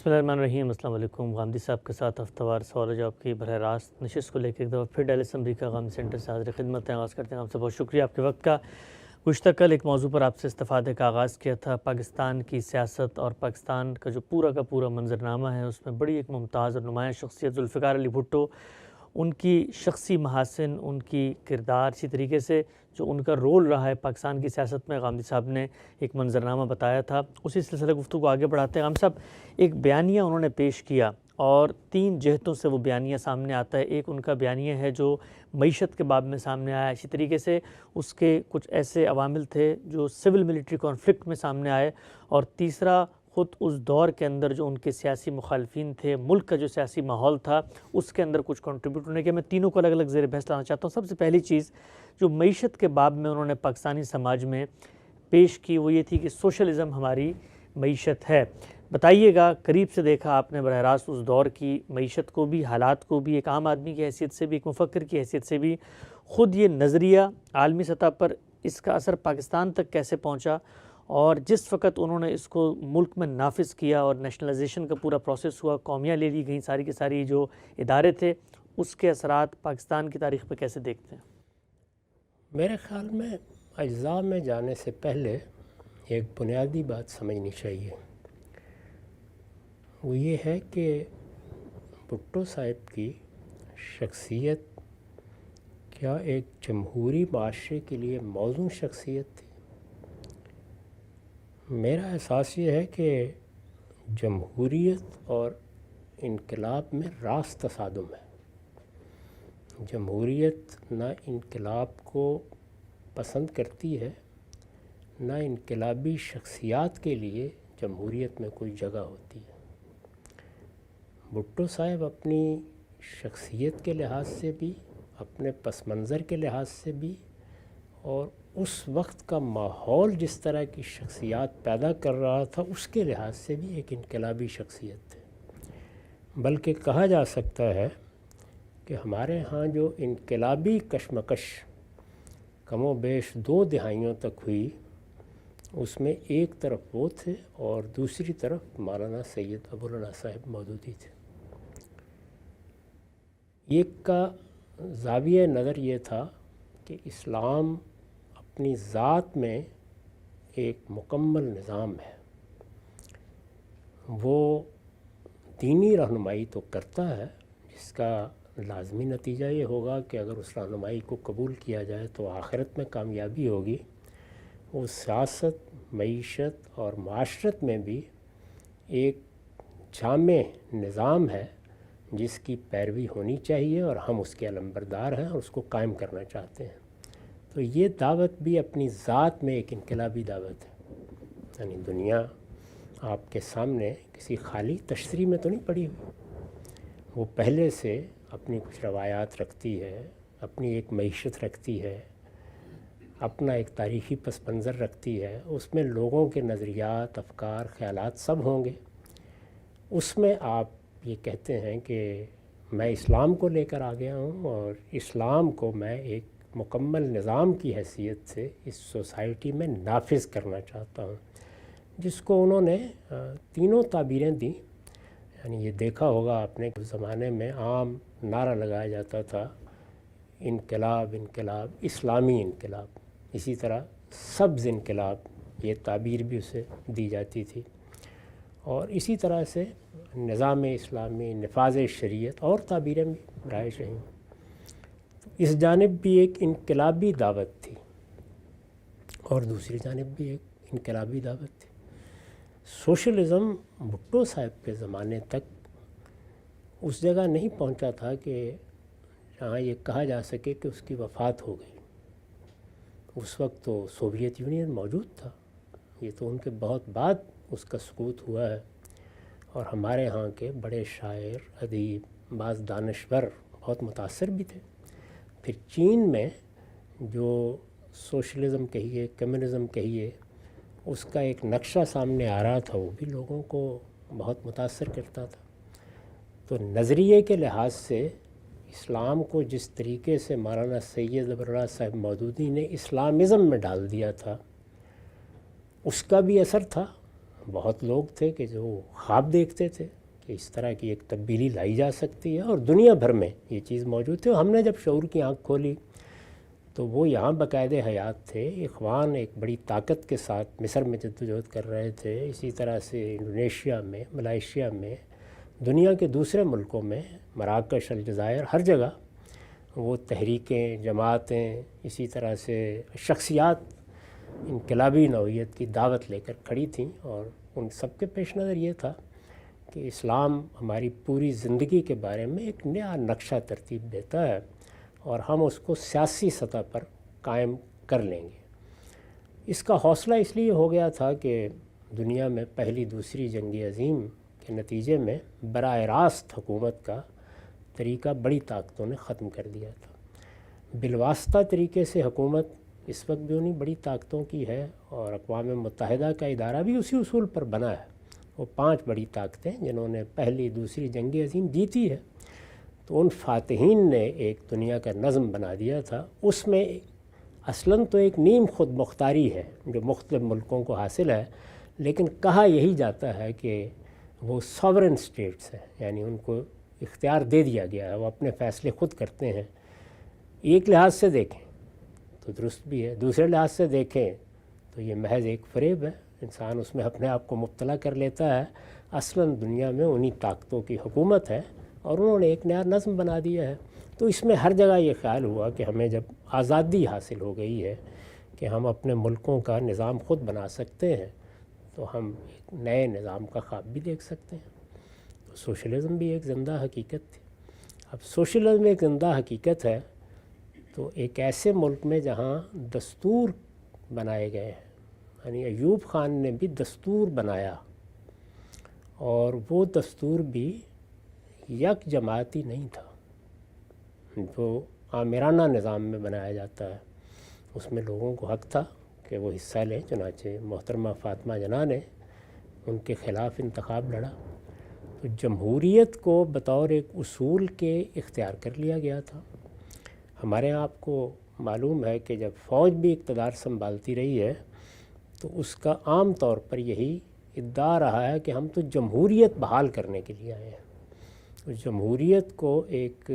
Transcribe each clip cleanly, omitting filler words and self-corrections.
بسم اللہ الرحمن الرحیم۔ السلام علیکم۔ غامدی صاحب کے ساتھ ہفتہ وار سوال و جواب کی براہ راست نشست کو لے کے ایک دفعہ پھر ڈیلس امریکہ غامدی سینٹر سے حاضر خدمت آغاز کرتے ہیں۔ آپ سے بہت شکریہ آپ کے وقت کا۔ گزشتہ کل ایک موضوع پر آپ سے استفادے کا آغاز کیا تھا، پاکستان کی سیاست اور پاکستان کا جو پورا منظرنامہ ہے، اس میں بڑی ایک ممتاز اور نمایاں شخصیت ذوالفقار علی بھٹو، ان کی شخصی محاسن، ان کی کردار، اسی طریقے سے جو ان کا رول رہا ہے پاکستان کی سیاست میں، غامدی صاحب نے ایک منظرنامہ بتایا تھا۔ اسی سلسلہ گفتگو کو آگے بڑھاتے ہیں۔ غامدی صاحب، ایک بیانیہ انہوں نے پیش کیا اور 3 جہتوں سے وہ بیانیہ سامنے آتا ہے۔ ایک ان کا بیانیہ ہے جو معیشت کے باب میں سامنے آیا، اسی طریقے سے اس کے کچھ ایسے عوامل تھے جو سول ملٹری کانفلکٹ میں سامنے آئے، اور تیسرا خود اس دور کے اندر جو ان کے سیاسی مخالفین تھے، ملک کا جو سیاسی ماحول تھا، اس کے اندر کچھ کنٹریبیوٹ ہونے کے۔ میں تینوں کو الگ الگ زیر بحث لانا چاہتا ہوں۔ سب سے پہلی چیز جو معیشت کے باب میں انہوں نے پاکستانی سماج میں پیش کی وہ یہ تھی کہ سوشلزم ہماری معیشت ہے۔ بتائیے گا، قریب سے دیکھا آپ نے براہ راست اس دور کی معیشت کو بھی، حالات کو بھی، ایک عام آدمی کی حیثیت سے بھی، ایک مفکر کی حیثیت سے بھی، خود یہ نظریہ عالمی سطح پر اس کا اثر پاکستان تک کیسے پہنچا، اور جس وقت انہوں نے اس کو ملک میں نافذ کیا اور نیشنلائزیشن کا پورا پروسیس ہوا، قومیاں لے لی گئیں، ساری کی ساری جو ادارے تھے، اس کے اثرات پاکستان کی تاریخ پہ کیسے دیکھتے ہیں؟ میرے خیال میں اجزاء میں جانے سے پہلے ایک بنیادی بات سمجھنی چاہیے، وہ یہ ہے کہ بھٹو صاحب کی شخصیت کیا ایک جمہوری معاشرے کے لیے موزوں شخصیت تھی؟ میرا احساس یہ ہے کہ جمہوریت اور انقلاب میں راست تصادم ہے۔ جمہوریت نہ انقلاب کو پسند کرتی ہے، نہ انقلابی شخصیات کے لیے جمہوریت میں کوئی جگہ ہوتی ہے۔ بھٹو صاحب اپنی شخصیت کے لحاظ سے بھی، اپنے پس منظر کے لحاظ سے بھی، اور اس وقت کا ماحول جس طرح کی شخصیات پیدا کر رہا تھا اس کے لحاظ سے بھی ایک انقلابی شخصیت تھے۔ بلکہ کہا جا سکتا ہے کہ ہمارے ہاں جو انقلابی کشمکش کم و بیش 2 دہائیوں تک ہوئی، اس میں ایک طرف وہ تھے اور دوسری طرف مولانا سید ابوالعلا صاحب موجودی تھے۔ ایک کا زاویہ نظر یہ تھا کہ اسلام اپنی ذات میں ایک مکمل نظام ہے، وہ دینی رہنمائی تو کرتا ہے، جس کا لازمی نتیجہ یہ ہوگا کہ اگر اس رہنمائی کو قبول کیا جائے تو آخرت میں کامیابی ہوگی۔ وہ سیاست، معیشت اور معاشرت میں بھی ایک جامع نظام ہے جس کی پیروی ہونی چاہیے، اور ہم اس کے علمبردار ہیں اور اس کو قائم کرنا چاہتے ہیں۔ تو یہ دعوت بھی اپنی ذات میں ایک انقلابی دعوت ہے۔ یعنی دنیا آپ کے سامنے کسی خالی تشریح میں تو نہیں پڑی ہوئی، وہ پہلے سے اپنی کچھ روایات رکھتی ہے، اپنی ایک معیشت رکھتی ہے، اپنا ایک تاریخی پس منظر رکھتی ہے، اس میں لوگوں کے نظریات، افکار، خیالات سب ہوں گے۔ اس میں آپ یہ کہتے ہیں کہ میں اسلام کو لے کر آ گیا ہوں اور اسلام کو میں ایک مکمل نظام کی حیثیت سے اس سوسائٹی میں نافذ کرنا چاہتا ہوں، جس کو انہوں نے 3 تعبیریں دیں۔ یعنی یہ دیکھا ہوگا آپ نے کہ اس زمانے میں عام نعرہ لگایا جاتا تھا، انقلاب انقلاب، اسلامی انقلاب، اسی طرح سبز انقلاب، یہ تعبیر بھی اسے دی جاتی تھی، اور اسی طرح سے نظام اسلامی، نفاذ شریعت اور تعبیریں بھی رائج رہیں۔ اس جانب بھی ایک انقلابی دعوت تھی اور دوسری جانب بھی ایک انقلابی دعوت تھی۔ سوشلزم بھٹو صاحب کے زمانے تک اس جگہ نہیں پہنچا تھا کہ جہاں یہ کہا جا سکے کہ اس کی وفات ہو گئی۔ اس وقت تو سوویت یونین موجود تھا، یہ تو ان کے بہت بعد اس کا سقوط ہوا ہے، اور ہمارے ہاں کے بڑے شاعر، ادیب، بعض دانشور بہت متاثر بھی تھے۔ پھر چین میں جو سوشلزم کہیے، کمیونزم کہیے، اس کا ایک نقشہ سامنے آ رہا تھا، وہ بھی لوگوں کو بہت متاثر کرتا تھا۔ تو نظریے کے لحاظ سے اسلام کو جس طریقے سے مولانا سید ابوالعلا صاحب مودودی نے اسلامزم میں ڈال دیا تھا، اس کا بھی اثر تھا۔ بہت لوگ تھے کہ جو خواب دیکھتے تھے کہ اس طرح کی ایک تبدیلی لائی جا سکتی ہے، اور دنیا بھر میں یہ چیز موجود تھی. ہم نے جب شعور کی آنکھ کھولی تو وہ یہاں باقاعد حیات تھے. اخوان ایک بڑی طاقت کے ساتھ مصر میں جدوجہد کر رہے تھے، اسی طرح سے انڈونیشیا میں، ملائیشیا میں، دنیا کے دوسرے ملکوں میں، مراکش، الجزائر، ہر جگہ وہ تحریکیں، جماعتیں، اسی طرح سے شخصیات انقلابی نوعیت کی دعوت لے کر کھڑی تھیں. اور ان سب کے پیش نظر یہ تھا کہ اسلام ہماری پوری زندگی کے بارے میں ایک نیا نقشہ ترتیب دیتا ہے اور ہم اس کو سیاسی سطح پر قائم کر لیں گے. اس کا حوصلہ اس لیے ہو گیا تھا کہ دنیا میں پہلی دوسری جنگ عظیم کے نتیجے میں براہ راست حکومت کا طریقہ بڑی طاقتوں نے ختم کر دیا تھا. بالواسطہ طریقے سے حکومت اس وقت بھی انہیں بڑی طاقتوں کی ہے، اور اقوام متحدہ کا ادارہ بھی اسی اصول پر بنا ہے. وہ 5 بڑی طاقتیں جنہوں نے پہلی دوسری جنگ عظیم جیتی ہے، تو ان فاتحین نے ایک دنیا کا نظم بنا دیا تھا. اس میں اصلاً تو ایک نیم خود مختاری ہے جو مختلف ملکوں کو حاصل ہے، لیکن کہا یہی جاتا ہے کہ وہ ساورن سٹیٹس ہیں، یعنی ان کو اختیار دے دیا گیا ہے، وہ اپنے فیصلے خود کرتے ہیں. ایک لحاظ سے دیکھیں تو درست بھی ہے، دوسرے لحاظ سے دیکھیں تو یہ محض ایک فریب ہے. انسان اس میں اپنے آپ کو مبتلا کر لیتا ہے. اصلاً دنیا میں انہی طاقتوں کی حکومت ہے اور انہوں نے ایک نیا نظم بنا دیا ہے. تو اس میں ہر جگہ یہ خیال ہوا کہ ہمیں جب آزادی حاصل ہو گئی ہے کہ ہم اپنے ملکوں کا نظام خود بنا سکتے ہیں، تو ہم ایک نئے نظام کا خواب بھی دیکھ سکتے ہیں. تو سوشلزم بھی ایک زندہ حقیقت تھی. اب سوشلزم ایک زندہ حقیقت ہے تو ایک ایسے ملک میں جہاں دستور بنائے گئے ہیں، یعنی ایوب خان نے بھی دستور بنایا، اور وہ دستور بھی یک جماعتی نہیں تھا جو آمرانہ نظام میں بنایا جاتا ہے. اس میں لوگوں کو حق تھا کہ وہ حصہ لیں. چنانچہ محترمہ فاطمہ جناح نے ان کے خلاف انتخاب لڑا. تو جمہوریت کو بطور ایک اصول کے اختیار کر لیا گیا تھا. ہمارے یہاں آپ کو معلوم ہے کہ جب فوج بھی اقتدار سنبھالتی رہی ہے تو اس کا عام طور پر یہی ادعا رہا ہے کہ ہم تو جمہوریت بحال کرنے کے لیے آئے ہیں. تو جمہوریت کو ایک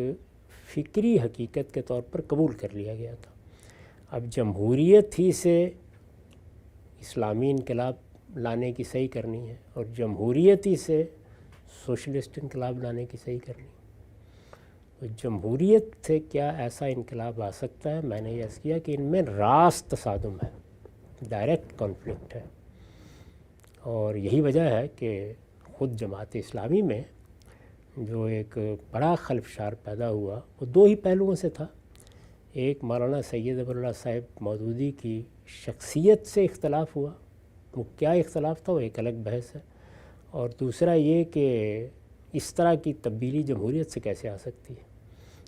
فکری حقیقت کے طور پر قبول کر لیا گیا تھا. اب جمہوریت ہی سے اسلامی انقلاب لانے کی صحیح کرنی ہے، اور جمہوریت ہی سے سوشلسٹ انقلاب لانے کی صحیح کرنی ہے. تو جمہوریت سے کیا ایسا انقلاب آ سکتا ہے؟ میں نے یہ عرض کیا کہ ان میں راست تصادم ہے، ڈائریکٹ کانفلکٹ ہے. اور یہی وجہ ہے کہ خود جماعت اسلامی میں جو ایک بڑا خلفشار پیدا ہوا وہ 2 ہی پہلوؤں سے تھا. ایک مولانا سید ابر اللہ صاحب مودودی کی شخصیت سے اختلاف ہوا. وہ کیا اختلاف تھا وہ ایک الگ بحث ہے. اور دوسرا یہ کہ اس طرح کی تبدیلی جمہوریت سے کیسے آ سکتی ہے.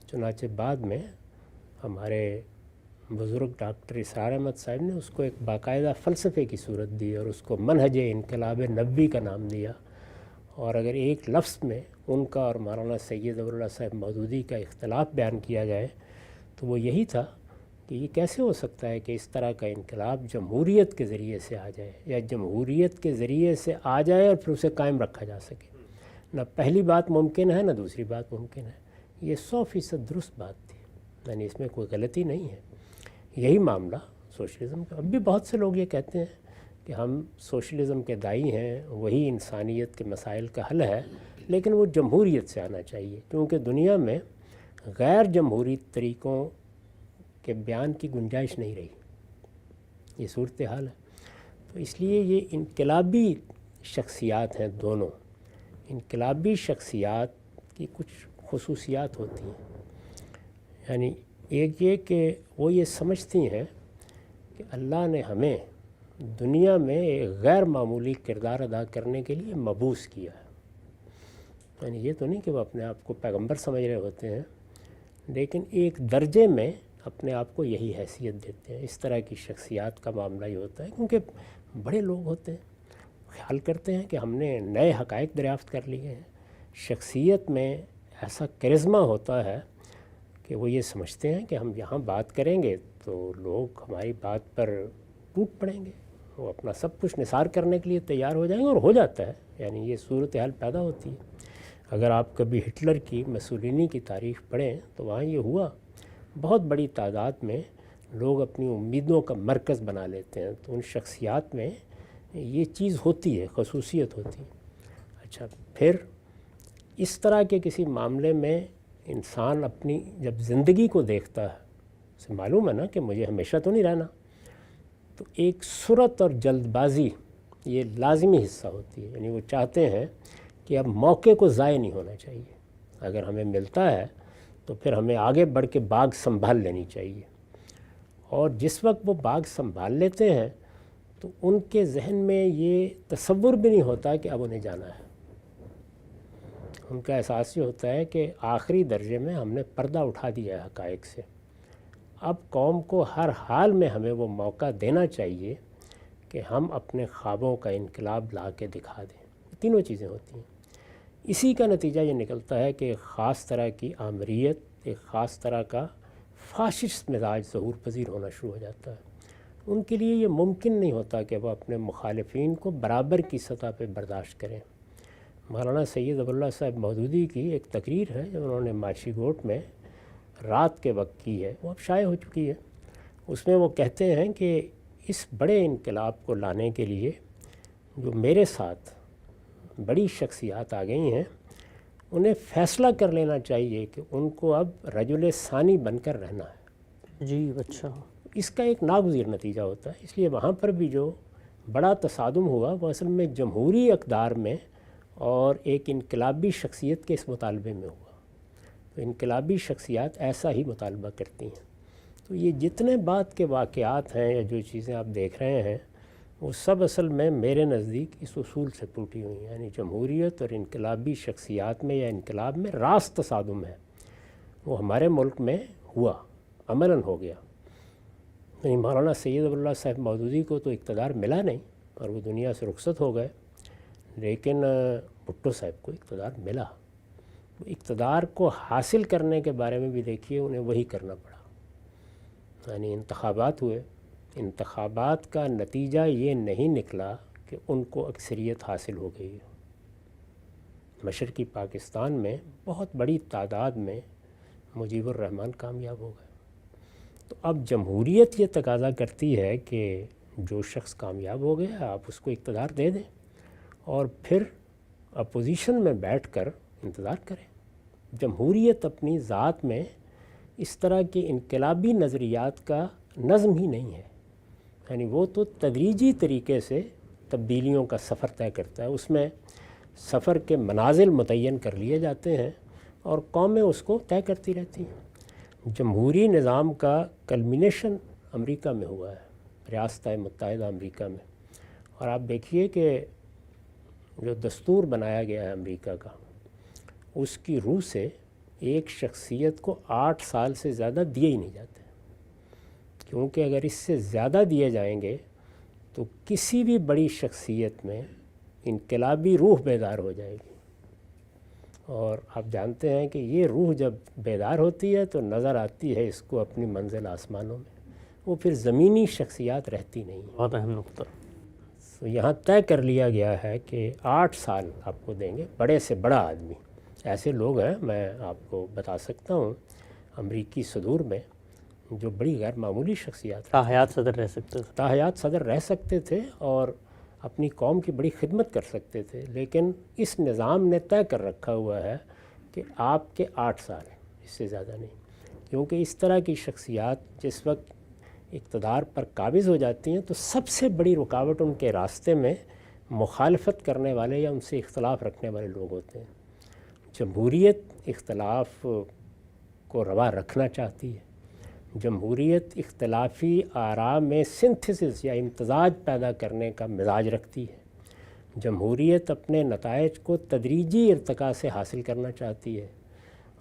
چنانچہ بعد میں ہمارے بزرگ ڈاکٹر اسرار احمد صاحب نے اس کو ایک باقاعدہ فلسفے کی صورت دی اور اس کو منہج انقلاب نبوی کا نام دیا. اور اگر ایک لفظ میں ان کا اور مولانا سید ابر اللہ صاحب مودودی کا اختلاف بیان کیا جائے تو وہ یہی تھا کہ یہ کیسے ہو سکتا ہے کہ اس طرح کا انقلاب جمہوریت کے ذریعے سے آ جائے، یا جمہوریت کے ذریعے سے آ جائے اور پھر اسے قائم رکھا جا سکے. نہ پہلی بات ممکن ہے نہ دوسری بات ممکن ہے. یہ 100% درست بات تھی، یعنی اس میں کوئی غلطی نہیں ہے. یہی معاملہ سوشلزم کا. اب بھی بہت سے لوگ یہ کہتے ہیں کہ ہم سوشلزم کے دائی ہیں، وہی انسانیت کے مسائل کا حل ہے، لیکن وہ جمہوریت سے آنا چاہیے، کیونکہ دنیا میں غیر جمہوری طریقوں کے بیان کی گنجائش نہیں رہی. یہ صورتحال ہے. تو اس لیے یہ انقلابی شخصیات ہیں دونوں. انقلابی شخصیات کی کچھ خصوصیات ہوتی ہیں. یعنی ایک یہ کہ وہ یہ سمجھتی ہیں کہ اللہ نے ہمیں دنیا میں ایک غیر معمولی کردار ادا کرنے کے لیے مبعوث کیا ہے. یعنی یہ تو نہیں کہ وہ اپنے آپ کو پیغمبر سمجھ رہے ہوتے ہیں، لیکن ایک درجے میں اپنے آپ کو یہی حیثیت دیتے ہیں. اس طرح کی شخصیات کا معاملہ یہ ہوتا ہے کیونکہ بڑے لوگ ہوتے ہیں، خیال کرتے ہیں کہ ہم نے نئے حقائق دریافت کر لیے ہیں. شخصیت میں ایسا کرزمہ ہوتا ہے کہ وہ یہ سمجھتے ہیں کہ ہم یہاں بات کریں گے تو لوگ ہماری بات پر ٹوٹ پڑیں گے، وہ اپنا سب کچھ نثار کرنے کے لیے تیار ہو جائیں گے، اور ہو جاتا ہے، یعنی یہ صورتحال پیدا ہوتی ہے۔ اگر آپ کبھی ہٹلر کی، مسولینی کی تاریخ پڑھیں تو وہاں یہ ہوا، بہت بڑی تعداد میں لوگ اپنی امیدوں کا مرکز بنا لیتے ہیں، تو ان شخصیات میں یہ چیز ہوتی ہے، خصوصیت ہوتی ہے۔ اچھا، پھر اس طرح کے کسی معاملے میں انسان اپنی جب زندگی کو دیکھتا ہے، اسے معلوم ہے نا کہ مجھے ہمیشہ تو نہیں رہنا، تو ایک سرعت اور جلد بازی یہ لازمی حصہ ہوتی ہے، یعنی وہ چاہتے ہیں کہ اب موقع کو ضائع نہیں ہونا چاہیے، اگر ہمیں ملتا ہے تو پھر ہمیں آگے بڑھ کے باغ سنبھال لینی چاہیے، اور جس وقت وہ باغ سنبھال لیتے ہیں تو ان کے ذہن میں یہ تصور بھی نہیں ہوتا کہ اب انہیں جانا ہے۔ ان کا احساس یہ ہوتا ہے کہ آخری درجے میں ہم نے پردہ اٹھا دیا ہے حقائق سے، اب قوم کو ہر حال میں ہمیں وہ موقع دینا چاہیے کہ ہم اپنے خوابوں کا انقلاب لا کے دکھا دیں۔ تینوں چیزیں ہوتی ہیں۔ اسی کا نتیجہ یہ نکلتا ہے کہ ایک خاص طرح کی آمریت، ایک خاص طرح کا فاشسٹ مزاج ظہور پذیر ہونا شروع ہو جاتا ہے۔ ان کے لیے یہ ممکن نہیں ہوتا کہ وہ اپنے مخالفین کو برابر کی سطح پہ برداشت کریں۔ مولانا سید ابو اللہ صاحب مودودی کی ایک تقریر ہے جو انہوں نے ماچھی گوٹ میں رات کے وقت کی ہے، وہ اب شائع ہو چکی ہے۔ اس میں وہ کہتے ہیں کہ اس بڑے انقلاب کو لانے کے لیے جو میرے ساتھ بڑی شخصیات آ گئی ہیں، انہیں فیصلہ کر لینا چاہیے کہ ان کو اب رجل ثانی بن کر رہنا ہے۔ جی اچھا، اس کا ایک ناگزیر نتیجہ ہوتا ہے، اس لیے وہاں پر بھی جو بڑا تصادم ہوا وہ اصل میں جمہوری اقدار میں اور ایک انقلابی شخصیت کے اس مطالبے میں ہوا۔ تو انقلابی شخصیات ایسا ہی مطالبہ کرتی ہیں۔ تو یہ جتنے بعد کے واقعات ہیں یا جو چیزیں آپ دیکھ رہے ہیں، وہ سب اصل میں میرے نزدیک اس اصول سے ٹوٹی ہوئی ہیں، یعنی جمہوریت اور انقلابی شخصیات میں یا انقلاب میں راست تصادم ہے، وہ ہمارے ملک میں ہوا، عملاً ہو گیا۔ یعنی مولانا سید ابو اللہ صاحب مودودی کو تو اقتدار ملا نہیں اور وہ دنیا سے رخصت ہو گئے، لیکن بھٹو صاحب کو اقتدار ملا۔ اقتدار کو حاصل کرنے کے بارے میں بھی دیکھیے، انہیں وہی کرنا پڑا، یعنی انتخابات ہوئے، انتخابات کا نتیجہ یہ نہیں نکلا کہ ان کو اکثریت حاصل ہو گئی۔ مشرقی پاکستان میں بہت بڑی تعداد میں مجیب الرحمن کامیاب ہو گئے۔ تو اب جمہوریت یہ تقاضا کرتی ہے کہ جو شخص کامیاب ہو گیا آپ اس کو اقتدار دے دیں، اور پھر اپوزیشن میں بیٹھ کر انتظار کریں۔ جمہوریت اپنی ذات میں اس طرح کے انقلابی نظریات کا نظم ہی نہیں ہے، یعنی وہ تو تدریجی طریقے سے تبدیلیوں کا سفر طے کرتا ہے، اس میں سفر کے منازل متعین کر لیے جاتے ہیں اور قومیں اس کو طے کرتی رہتی ہیں۔ جمہوری نظام کا کلمینیشن امریکہ میں ہوا ہے، ریاستہائے متحدہ امریکہ میں، اور آپ دیکھیے کہ جو دستور بنایا گیا ہے امریکہ کا، اس کی روح سے ایک شخصیت کو 8 سال سے زیادہ دیے ہی نہیں جاتے، کیونکہ اگر اس سے زیادہ دیے جائیں گے تو کسی بھی بڑی شخصیت میں انقلابی روح بیدار ہو جائے گی، اور آپ جانتے ہیں کہ یہ روح جب بیدار ہوتی ہے تو نظر آتی ہے اس کو اپنی منزل آسمانوں میں، وہ پھر زمینی شخصیات رہتی نہیں۔ بہت اہم نقطہ۔ تو یہاں طے کر لیا گیا ہے کہ 8 سال آپ کو دیں گے، بڑے سے بڑا آدمی۔ ایسے لوگ ہیں، میں آپ کو بتا سکتا ہوں امریکی صدور میں جو بڑی غیر معمولی شخصیات تاحیات صدر رہ سکتے تھے، تاحیات صدر رہ سکتے تھے اور اپنی قوم کی بڑی خدمت کر سکتے تھے، لیکن اس نظام نے طے کر رکھا ہوا ہے کہ آپ کے 8 سال ہیں، اس سے زیادہ نہیں، کیونکہ اس طرح کی شخصیات جس وقت اقتدار پر قابض ہو جاتی ہیں تو سب سے بڑی رکاوٹ ان کے راستے میں مخالفت کرنے والے یا ان سے اختلاف رکھنے والے لوگ ہوتے ہیں۔ جمہوریت اختلاف کو روا رکھنا چاہتی ہے، جمہوریت اختلافی آراء میں سنتھسس یا امتزاج پیدا کرنے کا مزاج رکھتی ہے، جمہوریت اپنے نتائج کو تدریجی ارتقاء سے حاصل کرنا چاہتی ہے،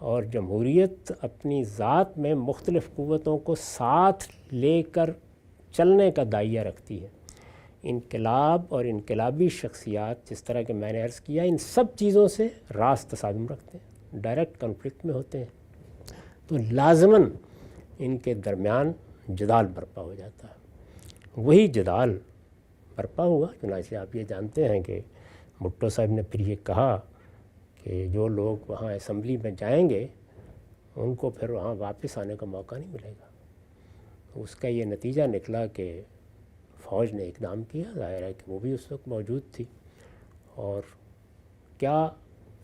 اور جمہوریت اپنی ذات میں مختلف قوتوں کو ساتھ لے کر چلنے کا دائیہ رکھتی ہے۔ انقلاب اور انقلابی شخصیات جس طرح کہ میں نے عرض کیا، ان سب چیزوں سے راست تصادم رکھتے ہیں، ڈائریکٹ کنفلکٹ میں ہوتے ہیں، تو لازماً ان کے درمیان جدال برپا ہو جاتا ہے۔ وہی جدال برپا ہوا۔ چنانچہ آپ یہ جانتے ہیں کہ بھٹو صاحب نے پھر یہ کہا کہ جو لوگ وہاں اسمبلی میں جائیں گے ان کو پھر وہاں واپس آنے کا موقع نہیں ملے گا۔ اس کا یہ نتیجہ نکلا کہ فوج نے اقدام کیا، ظاہر ہے کہ وہ بھی اس وقت موجود تھی، اور کیا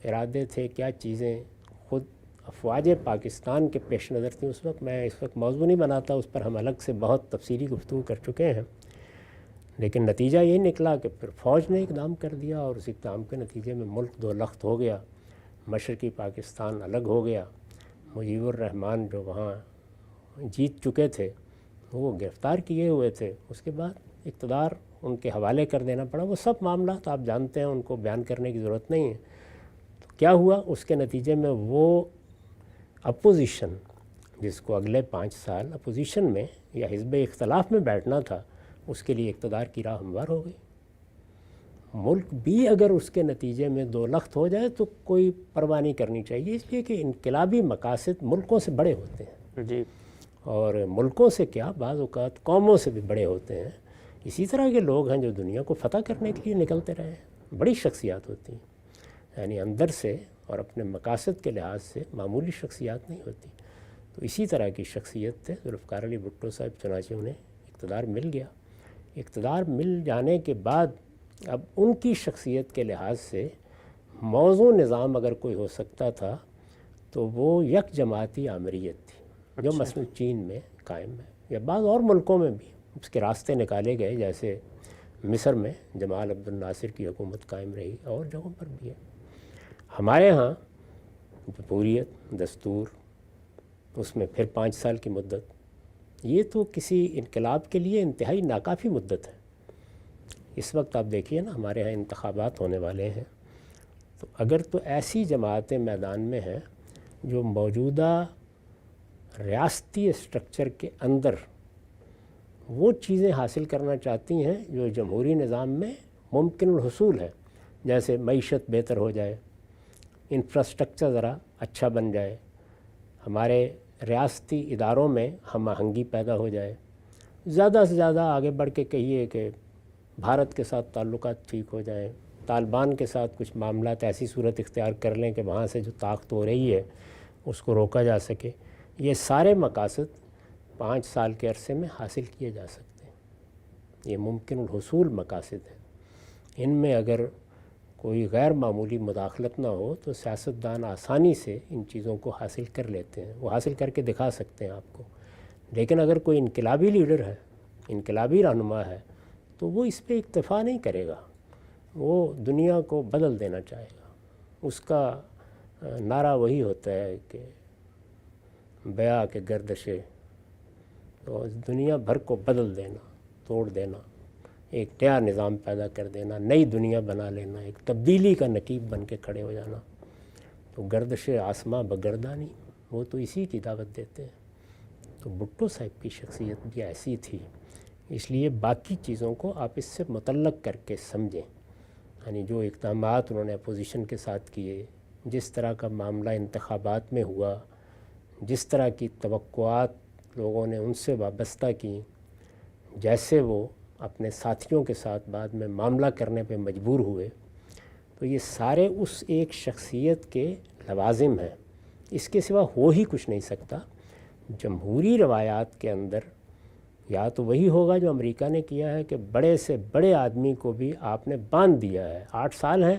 ارادے تھے، کیا چیزیں خود افواج پاکستان کے پیش نظر تھیں اس وقت، میں اس وقت موضوع نہیں بناتا، اس پر ہم الگ سے بہت تفصیلی گفتگو کر چکے ہیں، لیکن نتیجہ یہ نکلا کہ پھر فوج نے اقدام کر دیا، اور اس اقدام کے نتیجے میں ملک دو لخت ہو گیا، مشرقی پاکستان الگ ہو گیا۔ مجیب الرحمان جو وہاں جیت چکے تھے وہ گرفتار کیے ہوئے تھے، اس کے بعد اقتدار ان کے حوالے کر دینا پڑا۔ وہ سب معاملات آپ جانتے ہیں، ان کو بیان کرنے کی ضرورت نہیں ہے۔ تو کیا ہوا اس کے نتیجے میں، وہ اپوزیشن جس کو اگلے 5 سال اپوزیشن میں یا حزب اختلاف میں بیٹھنا تھا، اس کے لیے اقتدار کی راہ ہموار ہو گئی۔ ملک بھی اگر اس کے نتیجے میں دو لخت ہو جائے تو کوئی پرواہ نہیں کرنی چاہیے، اس لیے کہ انقلابی مقاصد ملکوں سے بڑے ہوتے ہیں، جی، اور ملکوں سے کیا بعض اوقات قوموں سے بھی بڑے ہوتے ہیں۔ اسی طرح کے لوگ ہیں جو دنیا کو فتح کرنے کے لیے نکلتے رہے ہیں، بڑی شخصیات ہوتی ہیں، یعنی اندر سے اور اپنے مقاصد کے لحاظ سے معمولی شخصیات نہیں ہوتی۔ تو اسی طرح کی شخصیت تھے ذوالفقار علی بھٹو صاحب، چنانچہ انہیں اقتدار مل گیا۔ اقتدار مل جانے کے بعد اب ان کی شخصیت کے لحاظ سے موزوں نظام اگر کوئی ہو سکتا تھا تو وہ یک جماعتی آمریت تھی، جو مثلا چین میں قائم ہے یا بعض اور ملکوں میں بھی اس کے راستے نکالے گئے، جیسے مصر میں جمال عبد الناصر کی حکومت قائم رہی، اور جگہوں پر بھی ہے۔ ہمارے ہاں جمہوریت، دستور، اس میں پھر 5 سال کی مدت، یہ تو کسی انقلاب کے لیے انتہائی ناکافی مدت ہے۔ اس وقت آپ دیکھیے نا، ہمارے ہاں انتخابات ہونے والے ہیں، تو اگر تو ایسی جماعتیں میدان میں ہیں جو موجودہ ریاستی اسٹرکچر کے اندر وہ چیزیں حاصل کرنا چاہتی ہیں جو جمہوری نظام میں ممکن الحصول ہے، جیسے معیشت بہتر ہو جائے، انفراسٹرکچر ذرا اچھا بن جائے، ہمارے ریاستی اداروں میں ہم آہنگی پیدا ہو جائے، زیادہ سے زیادہ آگے بڑھ کے کہیے کہ بھارت کے ساتھ تعلقات ٹھیک ہو جائیں، طالبان کے ساتھ کچھ معاملات ایسی صورت اختیار کر لیں کہ وہاں سے جو طاقت ہو رہی ہے اس کو روکا جا سکے، یہ سارے مقاصد 5 سال کے عرصے میں حاصل کیے جا سکتے ہیں۔ یہ ممکن الحصول مقاصد ہیں، ان میں اگر کوئی غیر معمولی مداخلت نہ ہو تو سیاستدان آسانی سے ان چیزوں کو حاصل کر لیتے ہیں، وہ حاصل کر کے دکھا سکتے ہیں آپ کو۔ لیکن اگر کوئی انقلابی لیڈر ہے، انقلابی رہنما ہے، تو وہ اس پہ اکتفا نہیں کرے گا، وہ دنیا کو بدل دینا چاہے گا۔ اس کا نعرہ وہی ہوتا ہے کہ بیاں کے گردشے، تو دنیا بھر کو بدل دینا، توڑ دینا، ایک نیا نظام پیدا کر دینا، نئی دنیا بنا لینا، ایک تبدیلی کا نقیب بن کے کھڑے ہو جانا۔ تو گردش آسماں بگردانی، وہ تو اسی کی دعوت دیتے ہیں۔ تو بھٹو صاحب کی شخصیت بھی ایسی تھی، اس لیے باقی چیزوں کو آپ اس سے متعلق کر کے سمجھیں، یعنی جو اقدامات انہوں نے اپوزیشن کے ساتھ کیے، جس طرح کا معاملہ انتخابات میں ہوا، جس طرح کی توقعات لوگوں نے ان سے وابستہ کی، جیسے وہ اپنے ساتھیوں کے ساتھ بعد میں معاملہ کرنے پہ مجبور ہوئے، تو یہ سارے اس ایک شخصیت کے لوازم ہیں، اس کے سوا ہو ہی کچھ نہیں سکتا۔ جمہوری روایات کے اندر یا تو وہی ہوگا جو امریکہ نے کیا ہے کہ بڑے سے بڑے آدمی کو بھی آپ نے باندھ دیا ہے، 8 سال ہیں،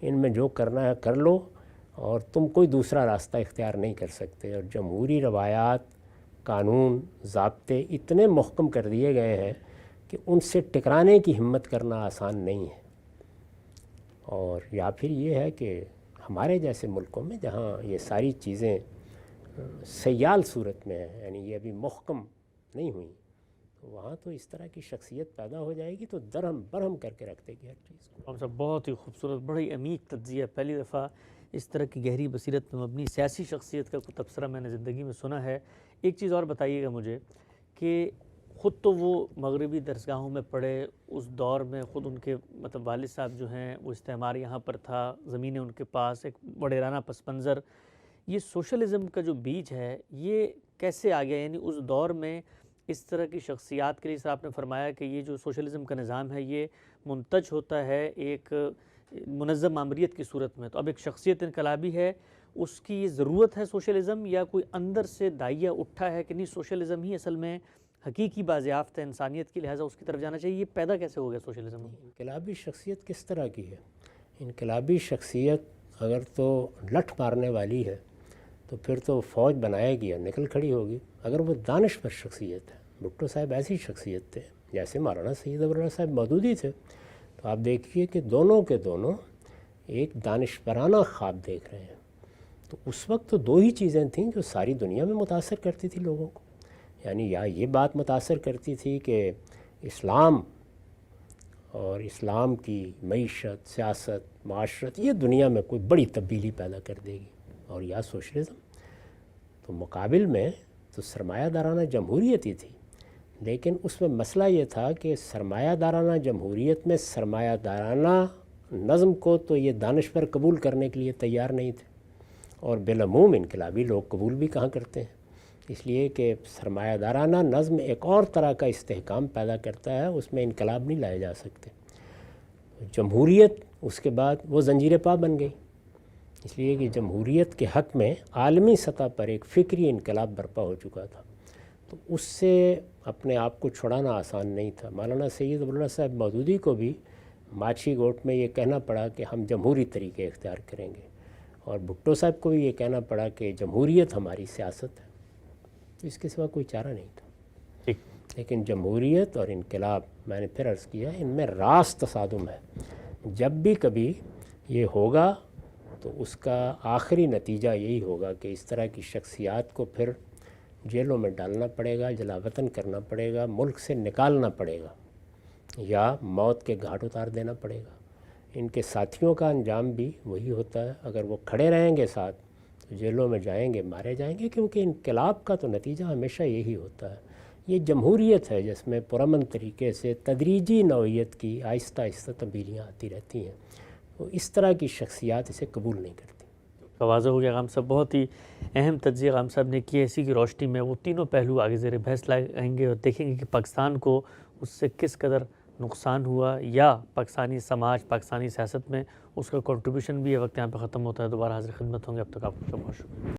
ان میں جو کرنا ہے کر لو، اور تم کوئی دوسرا راستہ اختیار نہیں کر سکتے۔ اور جمہوری روایات، قانون، ضابطے اتنے محکم کر دیے گئے ہیں کہ ان سے ٹکرانے کی ہمت کرنا آسان نہیں ہے۔ اور یا پھر یہ ہے کہ ہمارے جیسے ملکوں میں جہاں یہ ساری چیزیں سیال صورت میں ہیں، یعنی یہ ابھی محکم نہیں ہوئی، تو وہاں تو اس طرح کی شخصیت پیدا ہو جائے گی تو درہم برہم کر کے رکھ دے گی ہر چیز کو۔ ہم سب بہت ہی خوبصورت، بڑی عمیق تجزیہ، پہلی دفعہ اس طرح کی گہری بصیرت پر مبنی سیاسی شخصیت کا کوئی تبصرہ میں نے زندگی میں سنا ہے۔ ایک چیز اور بتائیے گا مجھے کہ خود تو وہ مغربی درسگاہوں میں پڑھے، اس دور میں خود ان کے مطلب والد صاحب جو ہیں وہ استعمار یہاں پر تھا، زمینیں ان کے پاس، ایک وڈیرانہ پس منظر، یہ سوشلزم کا جو بیج ہے یہ کیسے آ گیا؟ یعنی اس دور میں اس طرح کی شخصیات کے لیے سر آپ نے فرمایا کہ یہ جو سوشلزم کا نظام ہے یہ منتج ہوتا ہے ایک منظم ماموریت کی صورت میں، تو اب ایک شخصیت انقلابی ہے، اس کی یہ ضرورت ہے سوشلزم، یا کوئی اندر سے داعیہ اٹھا ہے کہ نہیں سوشلزم ہی اصل میں حقیقی بازیافت ہے انسانیت کی، لہٰذا اس کی طرف جانا چاہیے؟ یہ پیدا کیسے ہو گیا سوشلزم؟ انقلابی شخصیت کس طرح کی ہے؟ انقلابی شخصیت اگر تو لٹھ مارنے والی ہے تو پھر تو فوج بنائے گی اور نکل کھڑی ہوگی۔ اگر وہ دانشور شخصیت ہے، بھٹو صاحب ایسی شخصیت تھے، جیسے مولانا سید ابواللہ صاحب موجود ہی تھے، تو آپ دیکھیے کہ دونوں کے دونوں ایک دانشورانہ خواب دیکھ رہے ہیں۔ تو اس وقت تو دو ہی چیزیں تھیں جو ساری دنیا میں متاثر کرتی تھی لوگوں کو، یعنی یا یہ بات متاثر کرتی تھی کہ اسلام اور اسلام کی معیشت، سیاست، معاشرت یہ دنیا میں کوئی بڑی تبدیلی پیدا کر دے گی، اور یا سوشلزم۔ تو مقابل میں تو سرمایہ دارانہ جمہوریت ہی تھی، لیکن اس میں مسئلہ یہ تھا کہ سرمایہ دارانہ جمہوریت میں سرمایہ دارانہ نظم کو تو یہ دانشور قبول کرنے کے لیے تیار نہیں تھے، اور بالعموم انقلابی لوگ قبول بھی کہاں کرتے ہیں، اس لیے کہ سرمایہ دارانہ نظم ایک اور طرح کا استحکام پیدا کرتا ہے، اس میں انقلاب نہیں لائے جا سکتے۔ جمہوریت اس کے بعد وہ زنجیر پا بن گئی، اس لیے کہ جمہوریت کے حق میں عالمی سطح پر ایک فکری انقلاب برپا ہو چکا تھا، تو اس سے اپنے آپ کو چھڑانا آسان نہیں تھا۔ مولانا سید ابواللہ صاحب مودودی کو بھی ماچھی گوٹ میں یہ کہنا پڑا کہ ہم جمہوری طریقے اختیار کریں گے، اور بھٹو صاحب کو بھی یہ کہنا پڑا کہ جمہوریت ہماری سیاست ہے، تو اس کے سوا کوئی چارہ نہیں تھا۔ لیکن جمہوریت اور انقلاب، میں نے پھر عرض کیا، ان میں راست تصادم ہے۔ جب بھی کبھی یہ ہوگا تو اس کا آخری نتیجہ یہی ہوگا کہ اس طرح کی شخصیات کو پھر جیلوں میں ڈالنا پڑے گا، جلا وطن کرنا پڑے گا، ملک سے نکالنا پڑے گا، یا موت کے گھاٹ اتار دینا پڑے گا۔ ان کے ساتھیوں کا انجام بھی وہی ہوتا ہے، اگر وہ کھڑے رہیں گے ساتھ تو جیلوں میں جائیں گے، مارے جائیں گے، کیونکہ انقلاب کا تو نتیجہ ہمیشہ یہی ہوتا ہے۔ یہ جمہوریت ہے جس میں پرامن طریقے سے تدریجی نوعیت کی آہستہ آہستہ تبدیلیاں آتی رہتی ہیں، تو اس طرح کی شخصیات اسے قبول نہیں کرتی۔ واضح ہو گیا غام صاحب، بہت ہی اہم تجزیہ غام صاحب نے کی ہے۔ اسی کی روشنی میں وہ تینوں پہلو آگے زیر بحث لائیں گے اور دیکھیں گے کہ پاکستان کو اس سے کس قدر نقصان ہوا، یا پاکستانی سماج، پاکستانی سیاست میں اس کا کنٹریبیوشن بھی ہے۔ وقت یہاں پہ ختم ہوتا ہے، دوبارہ حاضر خدمت ہوں گے، اب تک آپ کو بہت شکریہ۔